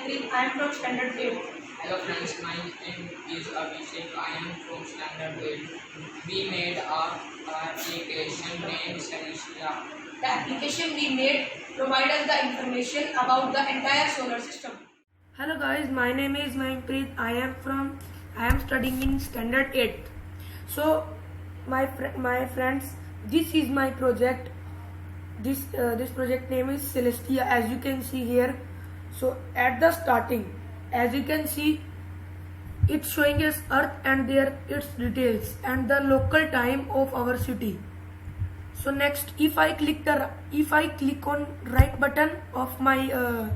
Preet. I am from Standard 8. Hello friends, my name is Abhishek. I am from Standard 8. We made a application named Celestia. The application we made provides us the information about the entire solar system. Hello guys, my name is Preet. I am studying in Standard 8. So my friends, this is my project. This project name is Celestia, as you can see here. So at the starting, as you can see, it's showing us Earth and its details and the local time of our city. So next, if I click on right button of my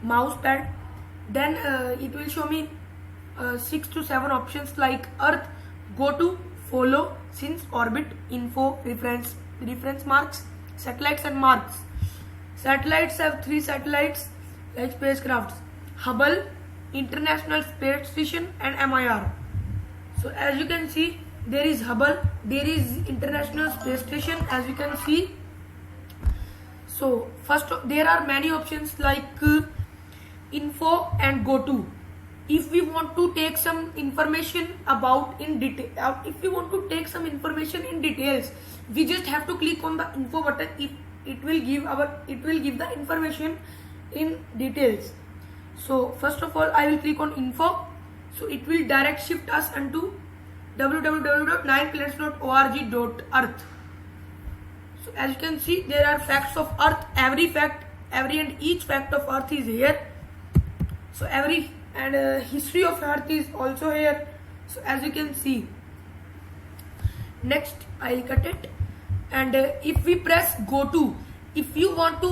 mouse pad, then it will show me 6 to 7 options like Earth, go to, follow, since, orbit, info, reference marks, satellites and marks. Satellites have 3 satellites like spacecrafts: Hubble, International Space Station and MIR. So as you can see, there is Hubble, there is International Space Station, as you can see. So first, there are many options like info and go to. If we want to take some information in details, we just have to click on the info button. It will give the information in details. So first of all, I will click on info. So it will direct shift us onto www.9planets.org.earth. So as you can see, there are facts of Earth. Every and each fact of Earth is here. So history of Earth is also here. So as you can see, next I'll cut it, and if we press go to, if you want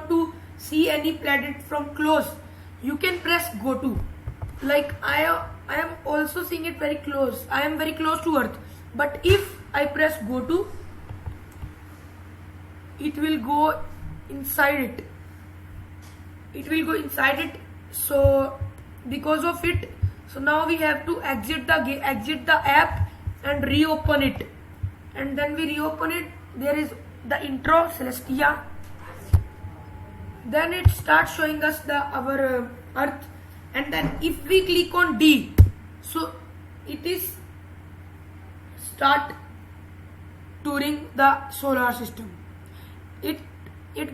to see any planet from close, you can press go to. Like I am also seeing it very close. I am very close to Earth, but if I press go to, it will go inside it. So because of it, so now we have to exit the app and reopen it. And then we reopen it. There is the intro Celestia. Then it starts showing us our Earth. And then if we click on D, so it is start touring the solar system. It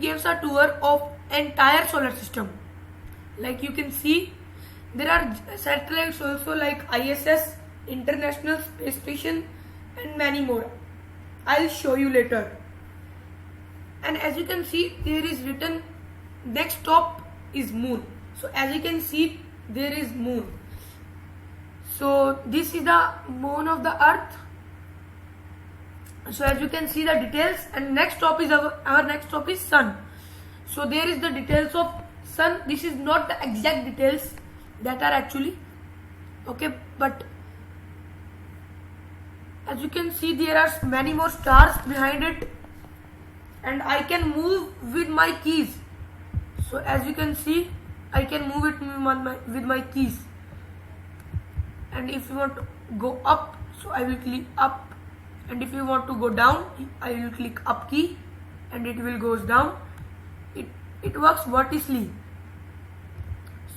gives a tour of entire solar system. Like you can see, there are satellites also like ISS, International Space Station and many more. I'll show you later. And as you can see, there is written next stop is Moon. So as you can see, there is Moon. So this is the moon of the Earth. So as you can see the details, and next stop is our next stop is Sun. So there is the details of Sun. This is not the exact details that are actually okay, but as you can see, there are many more stars behind it, and I can move with my keys. So as you can see, I can move it with my keys. And if you want to go up, so I will click up. And if you want to go down, I will click up key, and it will goes down. It works vertically.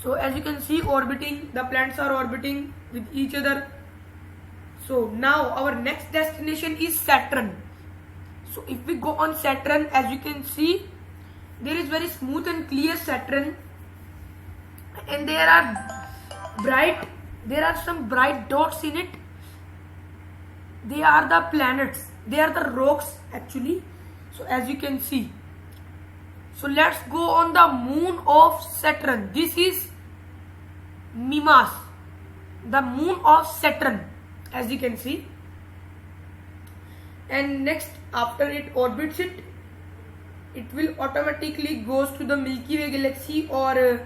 So as you can see, the planets are orbiting with each other. So now our next destination is Saturn. So if we go on Saturn, as you can see, there is very smooth and clear Saturn, and there are some bright dots in it. They are the planets. They are the rocks actually. So as you can see, so let's go on the moon of Saturn. This is Mimas, the moon of Saturn, as you can see. And next, after it orbits it will automatically goes to the Milky Way galaxy or it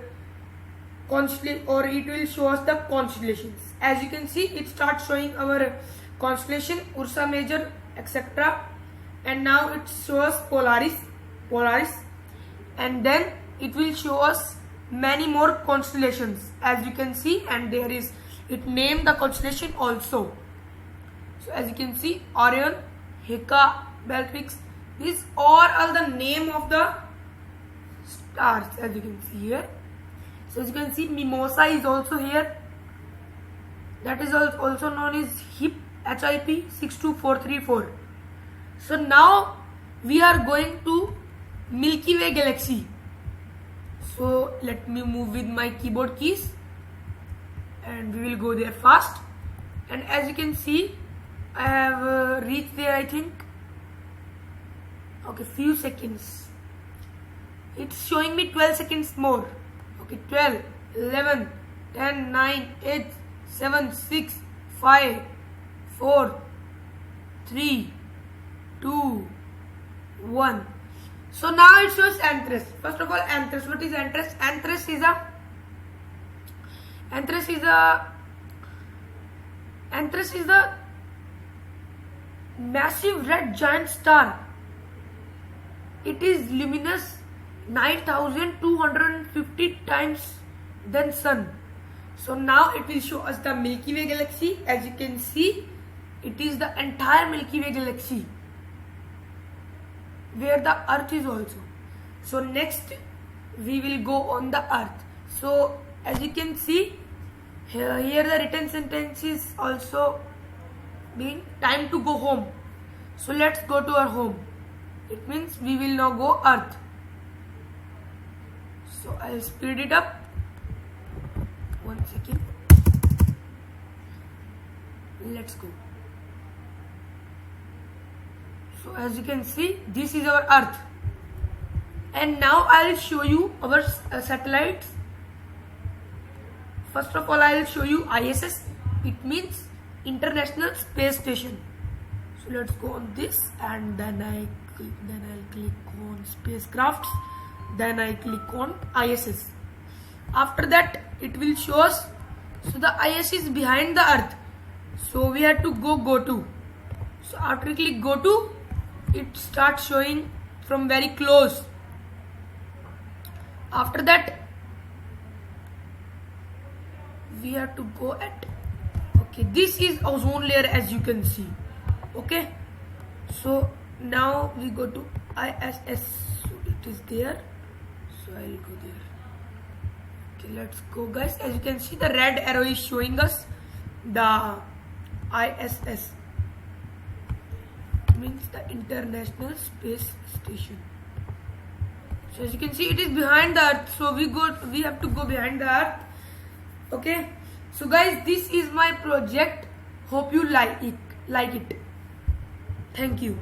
will show us the constellations. As you can see, it starts showing our constellation Ursa Major, etc. And now it shows Polaris, and then it will show us many more constellations, as you can see. And it named the constellation also. So as you can see, Orion, Heka, Bellatrix, these are all the name of the stars, as you can see here. So as you can see, Mimosa is also here. That is also known as HIP 62434. So now we are going to Milky Way galaxy. So let me move with my keyboard keys and we will go there fast. And as you can see, I have reached there, I think. Okay, few seconds. It's showing me 12 seconds more. Okay, 12, 11, 10, 9, 8, 7, 6, 5, 4, 3, 2, 1. So now it shows Anthrax. First of all, Anthrax. What is Anthrax? Anthrax is a massive red giant star. It is luminous 9,250 times than Sun. So now it will show us the Milky Way galaxy. As you can see, it is the entire Milky Way galaxy, where the Earth is also. So next we will go on the Earth. So as you can see, here the written sentence is also being time to go home. So let's go to our home. It means we will now go Earth. So I'll speed it up. 1 second. Let's go. So as you can see, this is our Earth. And now I'll show you our satellites. First of all, I'll show you ISS. It means International Space Station. So let's go on this, and then I'll click on spacecrafts. Then I click on ISS. After that, it will show us. So the ISS is behind the Earth. So we have to go to. So after we click go to, it starts showing from very close. After that, we have to go at. Okay, this is ozone layer, as you can see. Okay, so now we go to ISS. So it is there. So I'll go there. Okay, let's go, guys. As you can see, the red arrow is showing us the ISS. It means the International Space Station. So as you can see, it is behind the Earth. So we have to go behind the Earth. Okay. So guys, this is my project. Hope you like it. Thank you.